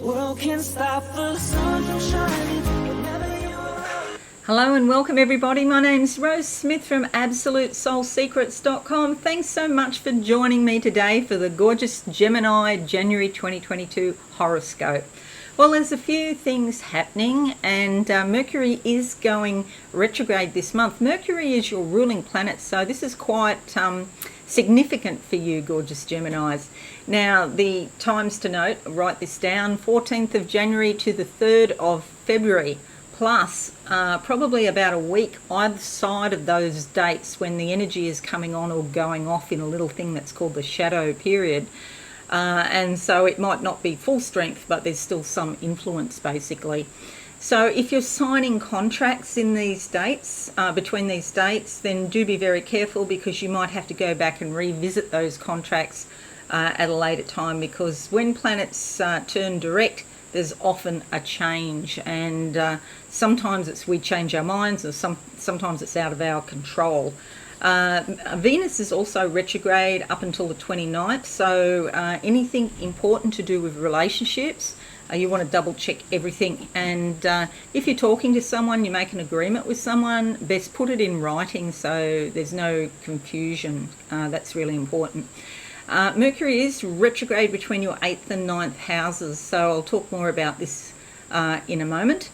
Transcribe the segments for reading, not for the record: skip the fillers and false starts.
world can't stop the sun from shining whenever you're around. Hello and welcome everybody. My name's Rose Smith from AbsoluteSoulSecrets.com. Thanks so much for joining me today for the gorgeous Gemini January 2022 horoscope. Well, there's a few things happening, and Mercury is going retrograde this month. Mercury is your ruling planet, so this is quite significant for you, gorgeous Geminis. Now, the times to note, write this down, 14th of January to the 3rd of February, plus probably about a week either side of those dates when the energy is coming on or going off in a little thing that's called the shadow period. And so it might not be full strength, but there's still some influence basically. So if you're signing contracts in these dates, between these dates, then do be very careful, because you might have to go back and revisit those contracts at a later time, because when planets turn direct, there's often a change, and sometimes we change our minds, or sometimes it's out of our control. Venus is also retrograde up until the 29th, so anything important to do with relationships, you want to double check everything. And if you're talking to someone, you make an agreement with someone, best put it in writing so there's no confusion. That's really important. Mercury is retrograde between your 8th and 9th houses, so I'll talk more about this in a moment.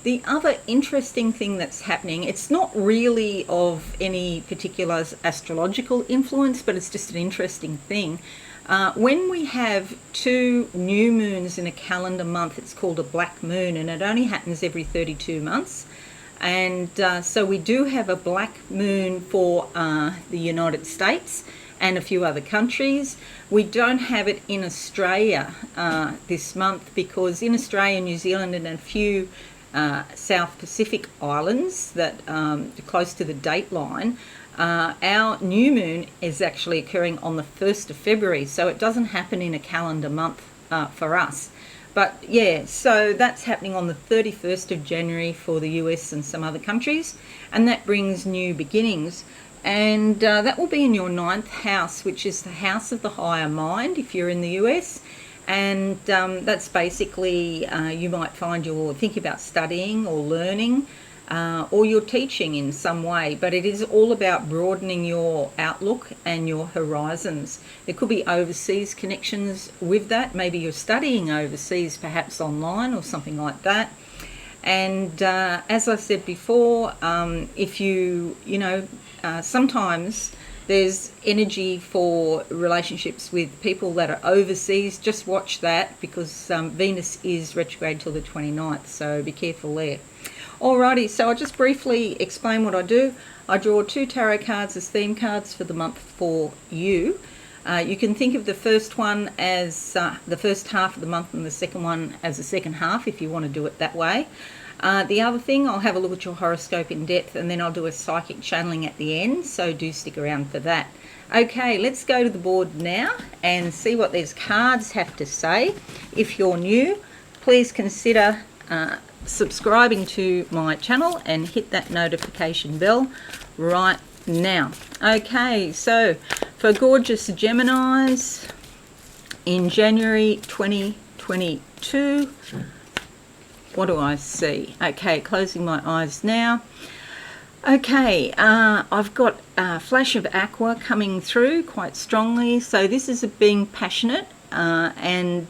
The other interesting thing that's happening, it's not really of any particular astrological influence, but it's just an interesting thing. When we have two new moons in a calendar month, it's called a black moon, and it only happens every 32 months. And so we do have a black moon for the United States and a few other countries. We don't have it in Australia this month, because in Australia, New Zealand and a few South Pacific islands that are close to the date line, our new moon is actually occurring on the 1st of February, so it doesn't happen in a calendar month for us. But yeah, so that's happening on the 31st of January for the US and some other countries, and that brings new beginnings. And that will be in your 9th house, which is the house of the higher mind if you're in the US. And that's basically, you might find you're thinking about studying or learning, or you're teaching in some way, but it is all about broadening your outlook and your horizons. There could be overseas connections with that. Maybe you're studying overseas, perhaps online or something like that. And as I said before, if sometimes there's energy for relationships with people that are overseas. Just watch that, because Venus is retrograde till the 29th, so be careful there. Alrighty, so I'll just briefly explain what I do. I draw 2 tarot cards as theme cards for the month for you. You can think of the first one as the first half of the month, and the second one as the second half, if you want to do it that way. The other thing, I'll have a look at your horoscope in depth, and then I'll do a psychic channeling at the end, so do stick around for that. Okay, let's go to the board now and see what these cards have to say. If you're new, please consider subscribing to my channel and hit that notification bell right now. Okay, so for gorgeous Geminis in January 2022, what do I see? Okay, closing my eyes now. Okay, I've got a flash of aqua coming through quite strongly. So this is being passionate and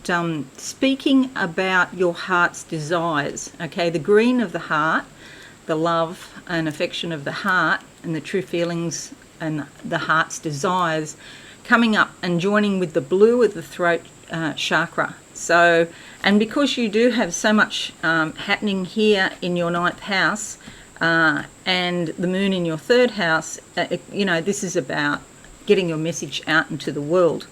speaking about your heart's desires. Okay, the green of the heart, the love and affection of the heart, and the true feelings and the heart's desires coming up and joining with the blue of the throat chakra. So, and because you do have so much happening here in your 9th house and the moon in your 3rd house, this is about getting your message out into the world.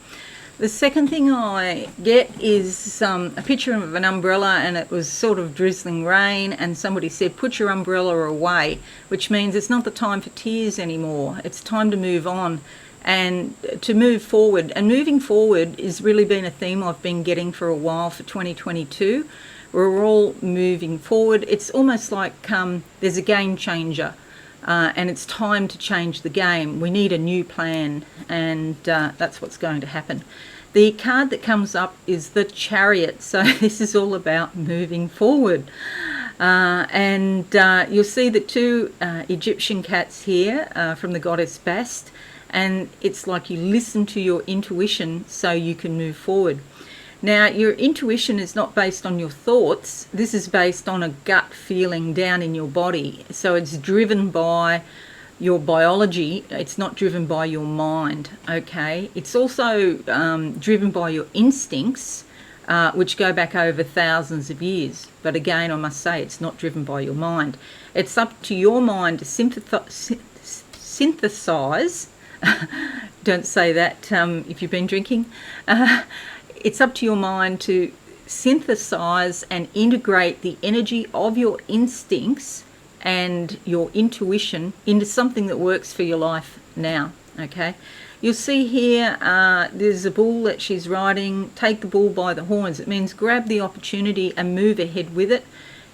The second thing I get is a picture of an umbrella, and it was sort of drizzling rain, and somebody said, put your umbrella away, which means it's not the time for tears anymore. It's time to move on and to move forward. And moving forward has really been a theme I've been getting for a while for 2022. We're all moving forward. It's almost like there's a game changer. And it's time to change the game. We need a new plan, and that's what's going to happen. The card that comes up is the Chariot. So this is all about moving forward. And you'll see the two Egyptian cats here from the goddess Bast. And it's like you listen to your intuition so you can move forward. Now, your intuition is not based on your thoughts. This is based on a gut feeling down in your body. So it's driven by your biology. It's not driven by your mind, okay? It's also driven by your instincts, which go back over thousands of years. But again, I must say, it's not driven by your mind. It's up to your mind to synthesize. Don't say that if you've been drinking. It's up to your mind to synthesize and integrate the energy of your instincts and your intuition into something that works for your life now, okay? You'll see here there's a bull that she's riding. Take the bull by the horns. It means grab the opportunity and move ahead with it.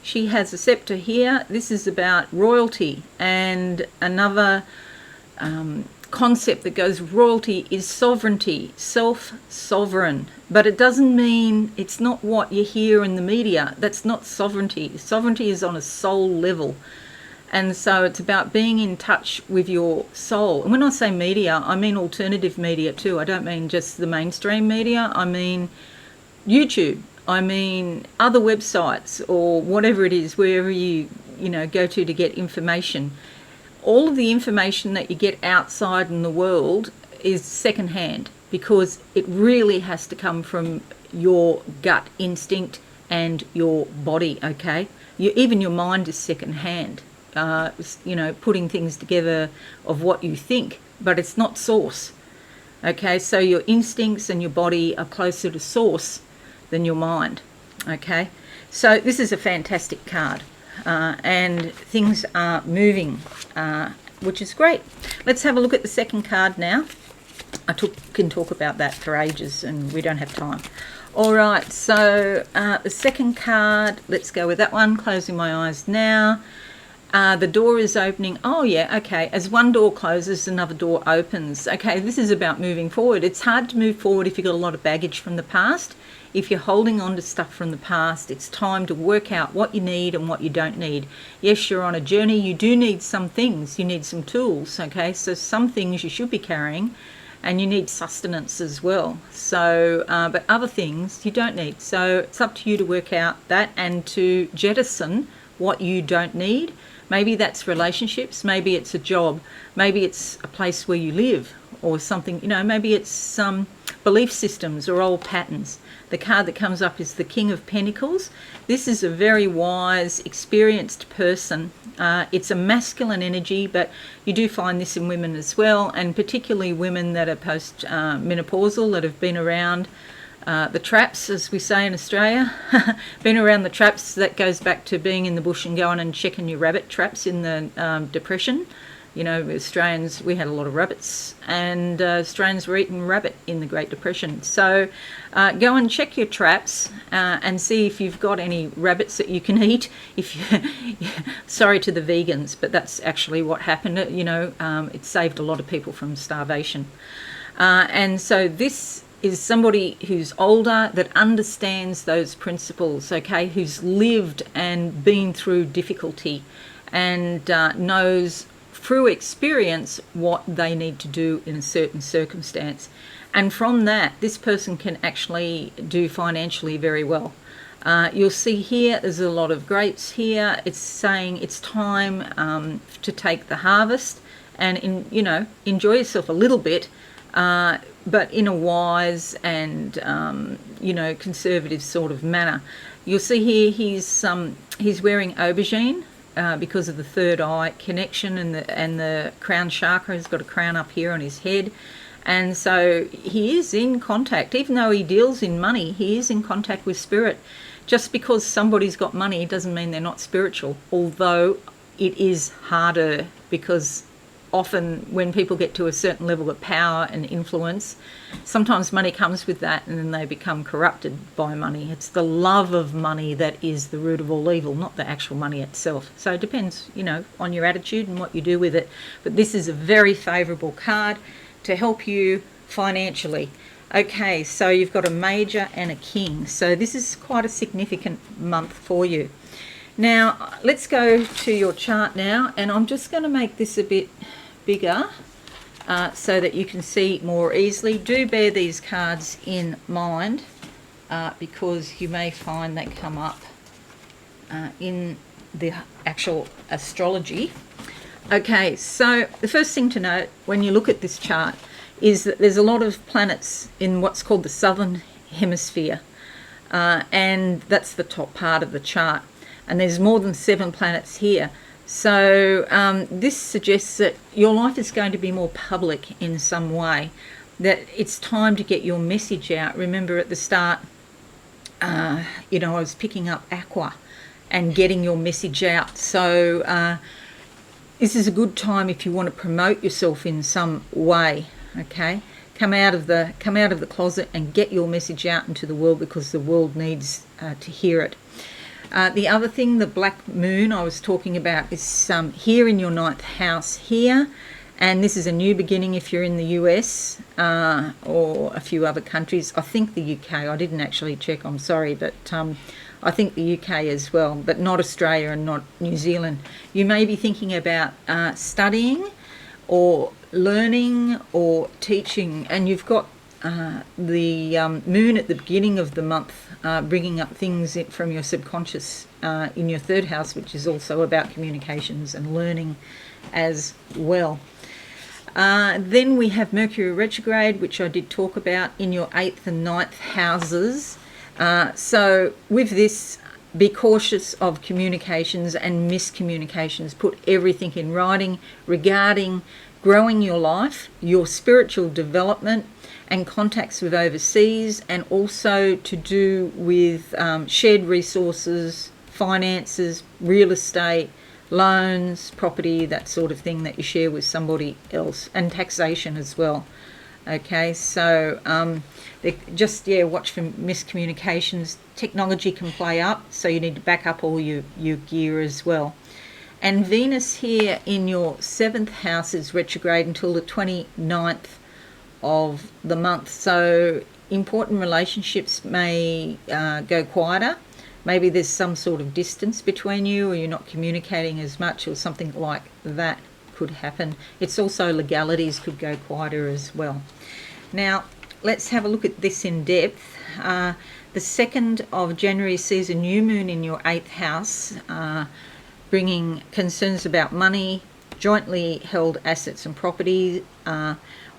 She has a scepter here. This is about royalty, and another concept that goes with royalty is sovereignty, self-sovereign. But it doesn't mean, it's not what you hear in the media. That's not sovereignty. Sovereignty is on a soul level. And so it's about being in touch with your soul. And when I say media, I mean alternative media too. I don't mean just the mainstream media. I mean YouTube. I mean other websites or whatever it is, wherever you go to get information. All of the information that you get outside in the world is secondhand, because it really has to come from your gut instinct and your body, okay? Even your mind is secondhand, putting things together of what you think, but it's not source, okay? So your instincts and your body are closer to source than your mind, okay? So this is a fantastic card. And things are moving, which is great. Let's have a look at the second card now. I can talk about that for ages and we don't have time. All right, so the second card, let's go with that one. Closing my eyes now. The door is opening. Oh, yeah, okay. As one door closes, another door opens. Okay, this is about moving forward. It's hard to move forward if you've got a lot of baggage from the past. If you're holding on to stuff from the past, it's time to work out what you need and what you don't need. Yes, you're on a journey. You do need some things. You need some tools, okay? So some things you should be carrying, and you need sustenance as well. So, but other things you don't need. So it's up to you to work out that and to jettison what you don't need. Maybe that's relationships. Maybe it's a job. Maybe it's a place where you live or something. Maybe it's some belief systems or old patterns. The card that comes up is the King of Pentacles. This is a very wise, experienced person. It's a masculine energy, but you do find this in women as well, and particularly women that are post-menopausal, that have been around the traps, as we say in Australia. Been around the traps. That goes back to being in the bush and going and checking your rabbit traps in the Depression. Australians, we had a lot of rabbits, and Australians were eating rabbit in the Great Depression. So go and check your traps and see if you've got any rabbits that you can eat. Sorry to the vegans, but that's actually what happened. It saved a lot of people from starvation. And so this is somebody who's older that understands those principles, okay, who's lived and been through difficulty and knows through experience what they need to do in a certain circumstance. And from that, this person can actually do financially very well. You'll see here, there's a lot of grapes here. It's saying it's time to take the harvest and, enjoy yourself a little bit, but in a wise and, conservative sort of manner. You'll see here he's wearing aubergine, because of the third eye connection and the crown chakra. He's got a crown up here on his head, and so he is in contact. Even though he deals in money, he is in contact with spirit. Just because somebody's got money doesn't mean they're not spiritual, although it is harder, because often when people get to a certain level of power and influence, sometimes money comes with that and then they become corrupted by money. It's the love of money that is the root of all evil, not the actual money itself. So it depends, on your attitude and what you do with it. But this is a very favourable card to help you financially. Okay, so you've got a major and a king. So this is quite a significant month for you. Now, let's go to your chart now, and I'm just going to make this a bit bigger so that you can see more easily. Do bear these cards in mind because you may find they come up in the actual astrology. Okay, so the first thing to note when you look at this chart is that there's a lot of planets in what's called the southern hemisphere, and that's the top part of the chart, and there's more than 7 planets here. So this suggests that your life is going to be more public in some way, that it's time to get your message out. Remember at the start, I was picking up aqua and getting your message out. So this is a good time if you want to promote yourself in some way. Okay, come out of the closet and get your message out into the world, because the world needs to hear it. The other thing, the black moon I was talking about, is here in your 9th house here, and this is a new beginning if you're in the US or a few other countries. I think the UK, I didn't actually check, I'm sorry, but I think the UK as well, but not Australia and not New Zealand. You may be thinking about studying or learning or teaching, and you've got the moon at the beginning of the month bringing up things from your subconscious in your 3rd house, which is also about communications and learning as well. Then we have Mercury retrograde, which I did talk about, in your 8th and 9th houses. So with this, be cautious of communications and miscommunications. Put everything in writing regarding growing your life, your spiritual development, and contacts with overseas, and also to do with shared resources, finances, real estate, loans, property, that sort of thing that you share with somebody else, and taxation as well. Okay, so watch for miscommunications. Technology can play up, so you need to back up all your gear as well. And Venus here in your 7th house is retrograde until the 29th of the month. So important relationships may go quieter. Maybe there's some sort of distance between you, or you're not communicating as much, or something like that could happen. It's also legalities could go quieter as well. Now, let's have a look at this in depth. The 2nd of January sees a new moon in your 8th house, bringing concerns about money, jointly held assets and property,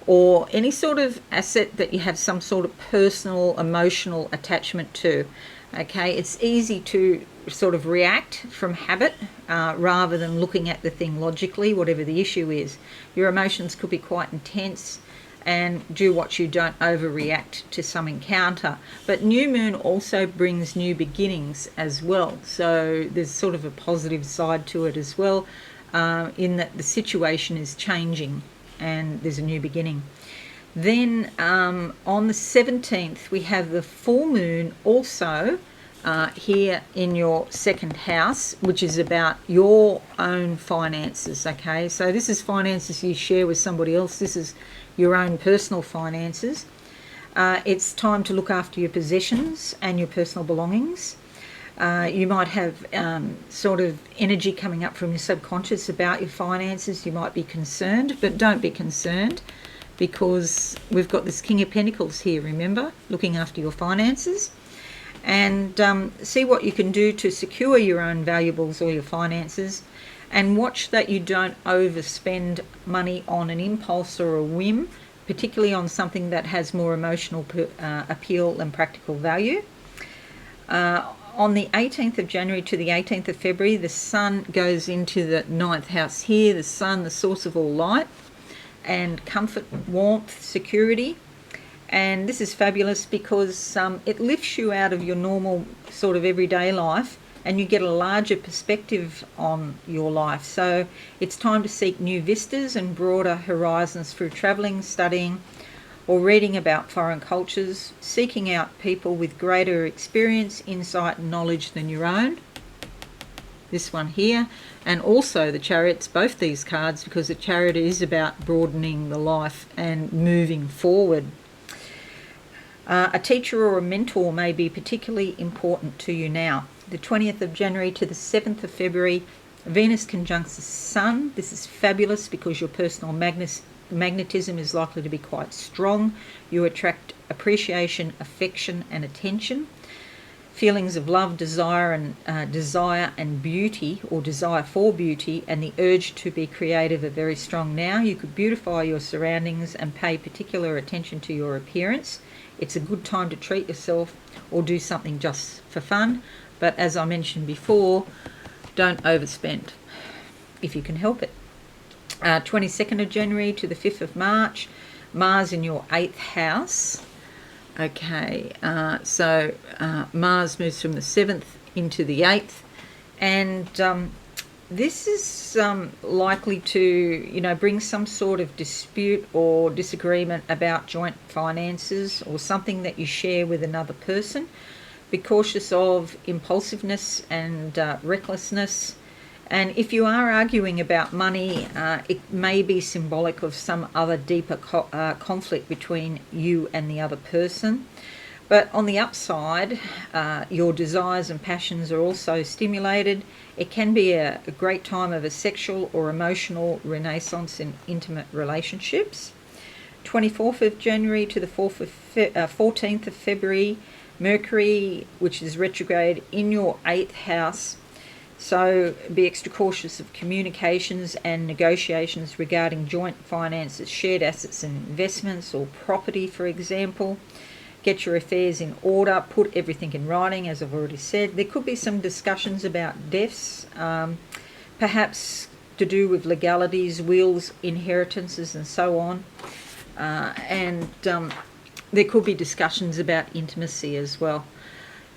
or any sort of asset that you have some sort of personal, emotional attachment to. Okay, it's easy to sort of react from habit rather than looking at the thing logically, whatever the issue is. Your emotions could be quite intense, and do what you don't overreact to some encounter. But new moon also brings new beginnings as well. So there's sort of a positive side to it as well, in that the situation is changing and there's a new beginning. Then on the 17th, we have the full moon also here in your 2nd house, which is about your own finances. Okay, so this is finances you share with somebody else. This is your own personal finances. It's time to look after your possessions and your personal belongings. You might have sort of energy coming up from your subconscious about your finances. You might be concerned, but don't be concerned, because we've got this King of Pentacles here, remember, looking after your finances. And see what you can do to secure your own valuables or your finances, and watch that you don't overspend money on an impulse or a whim, particularly on something that has more emotional appeal and practical value. On the 18th of January to the 18th of February, the sun goes into the 9th house here. The sun, the source of all light and comfort, warmth, security. And this is fabulous because it lifts you out of your normal sort of everyday life, and you get a larger perspective on your life. So it's time to seek new vistas and broader horizons through travelling, studying, or reading about foreign cultures, seeking out people with greater experience, insight and knowledge than your own. This one here, and also the Chariots, both these cards, because the Chariot is about broadening the life and moving forward. A teacher or a mentor may be particularly important to you now. The 20th of January to the 7th of February, Venus conjuncts the Sun. This is fabulous because your personal magnetism is likely to be quite strong. You attract appreciation, affection, and attention. Feelings of love, desire and beauty, or desire for beauty, and the urge to be creative are very strong now. You could beautify your surroundings and pay particular attention to your appearance. It's a good time to treat yourself or do something just for fun. But as I mentioned before, don't overspend if you can help it. 22nd of January to the 5th of March, Mars in your 8th house. Okay, so Mars moves from the 7th into the 8th, and this is likely to, bring some sort of dispute or disagreement about joint finances or something that you share with another person. Be cautious of impulsiveness and recklessness. And if you are arguing about money, it may be symbolic of some other deeper conflict between you and the other person. But on the upside, your desires and passions are also stimulated. It can be a great time of a sexual or emotional renaissance in intimate relationships. 24th of January to the 14th of February, Mercury, which is retrograde in your 8th house. So be extra cautious of communications and negotiations regarding joint finances, shared assets and investments, or property, for example. Get your affairs in order, put everything in writing, as I've already said. There could be some discussions about deaths, perhaps to do with legalities, wills, inheritances, and so on. There could be discussions about intimacy as well.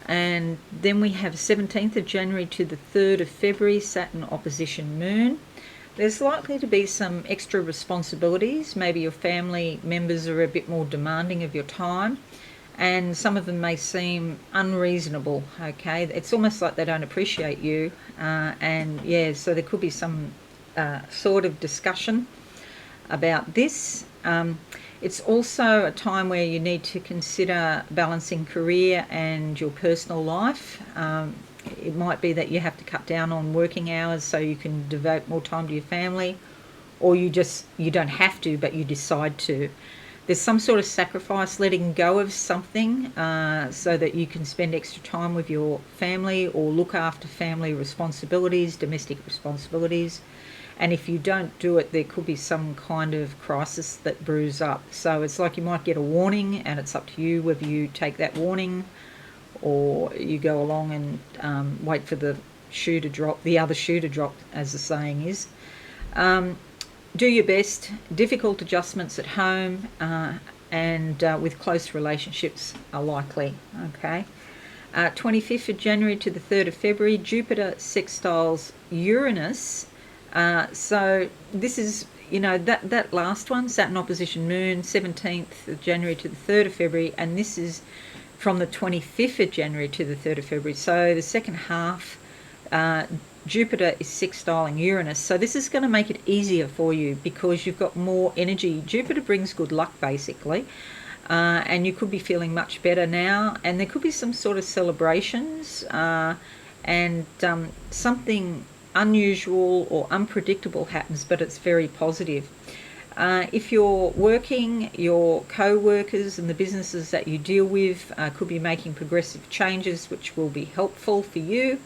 And then we have 17th of January to the 3rd of February, Saturn opposition Moon. There's likely to be some extra responsibilities. Maybe your family members are a bit more demanding of your time, and some of them may seem unreasonable, okay? It's almost like they don't appreciate you. So there could be some sort of discussion about this. It's also a time where you need to consider balancing career and your personal life. It might be that you have to cut down on working hours so you can devote more time to your family, or you don't have to, but you decide to. There's some sort of sacrifice, letting go of something so that you can spend extra time with your family or look after family responsibilities, domestic responsibilities. And if you don't do it, there could be some kind of crisis that brews up. So it's like you might get a warning, and it's up to you whether you take that warning or you go along and wait for the other shoe to drop, as the saying is. Do your best. Difficult adjustments at home and with close relationships are likely. Okay. 25th of January to the 3rd of February, Jupiter sextiles Uranus. So this is, that last one, Saturn opposition Moon, 17th of January to the 3rd of February, and this is from the 25th of January to the 3rd of February. So the second half, Jupiter is sextiling Uranus. So this is going to make it easier for you because you've got more energy. Jupiter brings good luck, basically. And you could be feeling much better now. And there could be some sort of celebrations and something unusual or unpredictable happens, but it's very positive. If you're working, your co-workers and the businesses that you deal with could be making progressive changes, which will be helpful for you.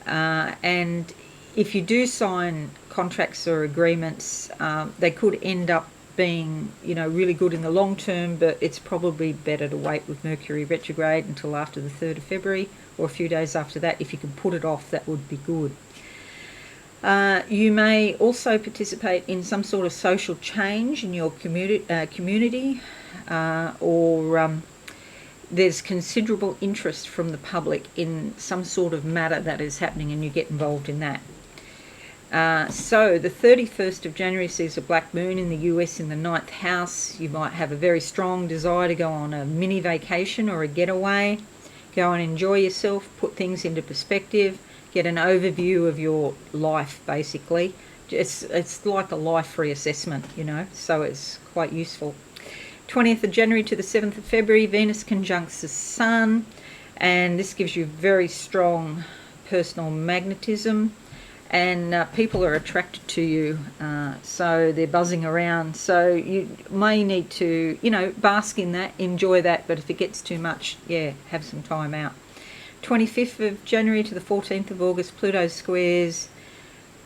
And if you do sign contracts or agreements, they could end up being, really good in the long term, but it's probably better to wait with Mercury retrograde until after the 3rd of February or a few days after that. If you can put it off, that would be good. You may also participate in some sort of social change in your community, or there's considerable interest from the public in some sort of matter that is happening, and you get involved in that. So the 31st of January sees a black moon in the US in the 9th house. You might have a very strong desire to go on a mini vacation or a getaway, go and enjoy yourself, put things into perspective, get an overview of your life, basically. It's like a life reassessment, so it's quite useful. 20th of January to the 7th of February, Venus conjuncts the Sun, and this gives you very strong personal magnetism, and people are attracted to you, so they're buzzing around. So you may need to, bask in that, enjoy that, but if it gets too much, have some time out. 25th of January to the 14th of August, Pluto squares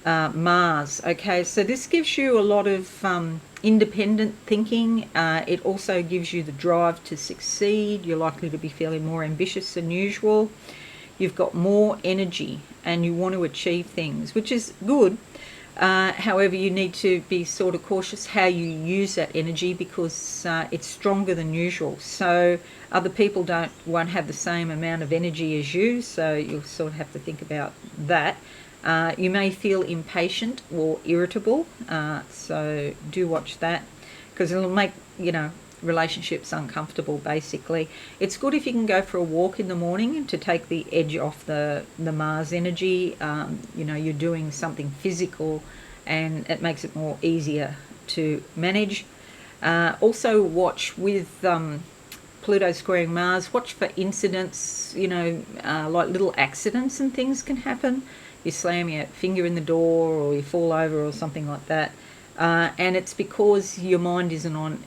Mars. Okay, so this gives you a lot of independent thinking. It also gives you the drive to succeed. You're likely to be feeling more ambitious than usual. You've got more energy and you want to achieve things, which is good. However, you need to be sort of cautious how you use that energy, because it's stronger than usual. So other people won't have the same amount of energy as you, so you'll sort of have to think about that. You may feel impatient or irritable, so do watch that, because it'll make, relationships uncomfortable, basically. It's good if you can go for a walk in the morning to take the edge off the Mars energy. You're doing something physical and it makes it more easier to manage. Also watch with Pluto squaring Mars, watch for incidents, like little accidents and things can happen. You slam your finger in the door or you fall over or something like that. And it's because your mind isn't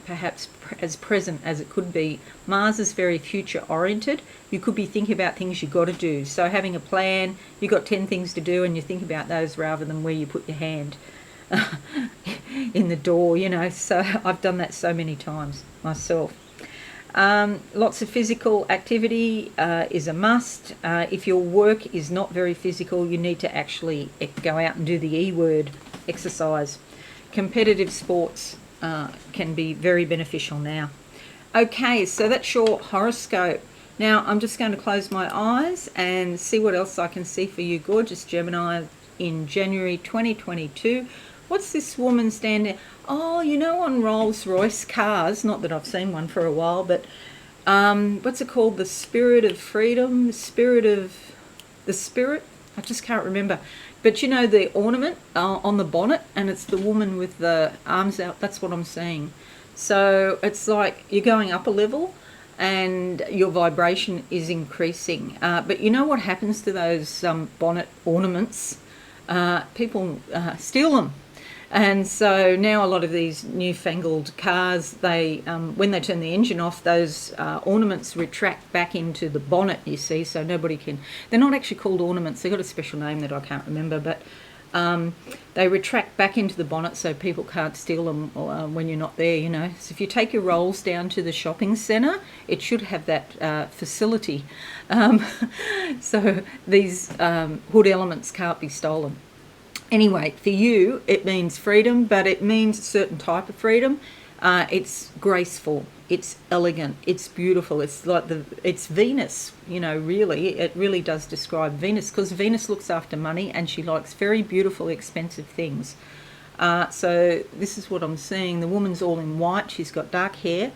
perhaps as present as it could be. Mars is very future oriented. You could be thinking about things you've got to do. So having a plan, you've got 10 things to do and you think about those rather than where you put your hand in the door, So I've done that so many times myself. Lots of physical activity is a must. If your work is not very physical, you need to actually go out and do the E word, exercise. Competitive sports can be very beneficial now. Okay, so that's your horoscope. Now I'm just going to close my eyes and see what else I can see for you, gorgeous Gemini, in January 2022. What's this woman standing? Oh, on Rolls-Royce cars, not that I've seen one for a while, but what's it called? The spirit of freedom, the spirit, I just can't remember. But the ornament on the bonnet, and it's the woman with the arms out. That's what I'm seeing. So it's like you're going up a level and your vibration is increasing. But you know what happens to those bonnet ornaments? People steal them. And so now a lot of these newfangled cars, they when they turn the engine off, those ornaments retract back into the bonnet, you see, so nobody can... They're not actually called ornaments, they've got a special name that I can't remember, but they retract back into the bonnet so people can't steal them when you're not there, So if you take your rolls down to the shopping centre, it should have that facility. So these hood elements can't be stolen. Anyway, for you, it means freedom, but it means a certain type of freedom. It's graceful, it's elegant, it's beautiful. It's like it's Venus, really. It really does describe Venus, because Venus looks after money and she likes very beautiful, expensive things. So this is what I'm seeing. The woman's all in white. She's got dark hair,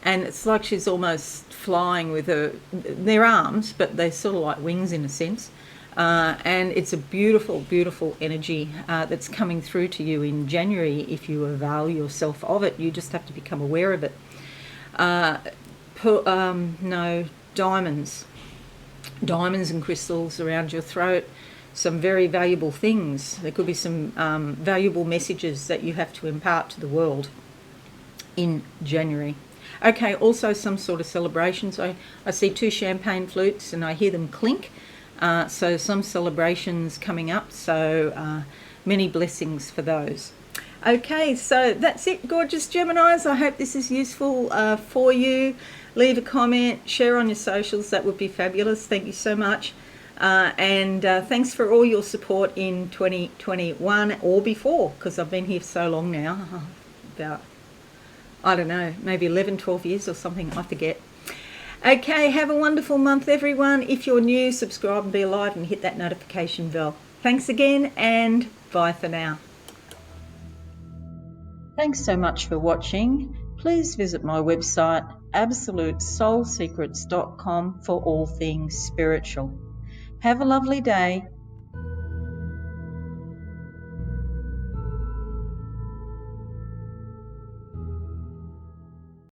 and it's like she's almost flying with their arms, but they're sort of like wings in a sense. And it's a beautiful, beautiful energy that's coming through to you in January. If you avail yourself of it, you just have to become aware of it. Diamonds and crystals around your throat, some very valuable things. There could be some valuable messages that you have to impart to the world in January. Okay, also some sort of celebrations. I see 2 champagne flutes and I hear them clink. So some celebrations coming up, so many blessings for those. Okay, so that's it, gorgeous Geminis. I hope this is useful for you. Leave a comment, share on your socials, that would be fabulous. Thank you so much. And thanks for all your support in 2021 or before, because I've been here so long now, about, I don't know, maybe 11, 12 years or something, I forget. Okay, have a wonderful month, everyone. If you're new, subscribe and be alive and hit that notification bell. Thanks again, and bye for now. Thanks so much for watching. Please visit my website, absolutesoulsecrets.com, for all things spiritual. Have a lovely day.